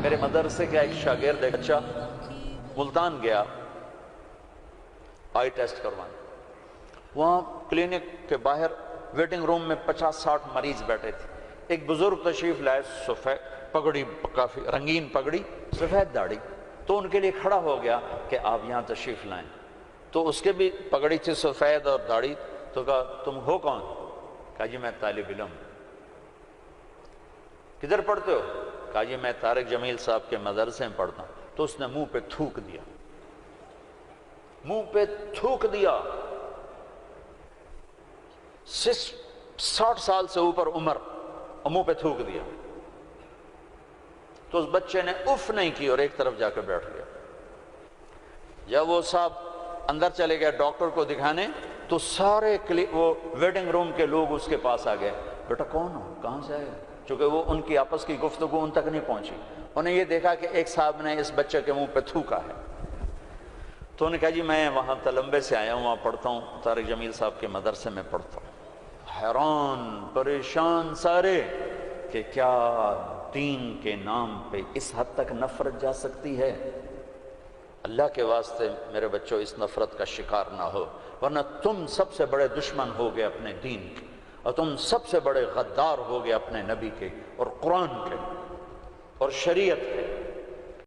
میرے مدرسے کا ایک شاگرد ایک بچہ ملتان گیا آئی ٹیسٹ کروانے. وہاں کلینک کے باہر ویٹنگ روم میں 50-60 مریض بیٹھے تھے. ایک بزرگ تشریف لائے، سفید پگڑی، کافی رنگین پگڑی، سفید داڑھی. تو ان کے لیے کھڑا ہو گیا کہ آپ یہاں تشریف لائیں. تو اس کے بھی پگڑی تھی سفید اور داڑھی. تو کہا تم ہو کون؟ کہا جی میں طالب علم. کدھر پڑھتے ہو؟ کہا جی میں طارق جمیل صاحب کے مدرسے میں پڑھتا ہوں. تو اس نے منہ پہ تھوک دیا، منہ پہ تھوک دیا. 60 سال سے اوپر عمر اور منہ پہ تھوک دیا. تو اس بچے نے اف نہیں کی اور ایک طرف جا کے بیٹھ گیا. جب وہ صاحب اندر چلے گئے ڈاکٹر کو دکھانے تو سارے وہ ویٹنگ روم کے لوگ اس کے پاس آ گئے. بیٹا کون ہو، کہاں سے آئے؟ چونکہ وہ ان کی آپس کی گفتگو ان تک نہیں پہنچی. انہیں یہ دیکھا کہ ایک صاحب نے اس بچے کے منہ پہ تھوکا ہے. تو انہوں نے کہا جی میں وہاں تلمبے سے آیا ہوں، وہاں پڑھتا ہوں، طارق جمیل صاحب کے مدرسے میں پڑھتا ہوں. حیران پریشان سارے کہ کیا دین کے نام پہ اس حد تک نفرت جا سکتی ہے. اللہ کے واسطے میرے بچوں اس نفرت کا شکار نہ ہو، ورنہ تم سب سے بڑے دشمن ہو گئے اپنے دین کے، اور تم سب سے بڑے غدار ہو گئے اپنے نبی کے اور قرآن کے اور شریعت کے.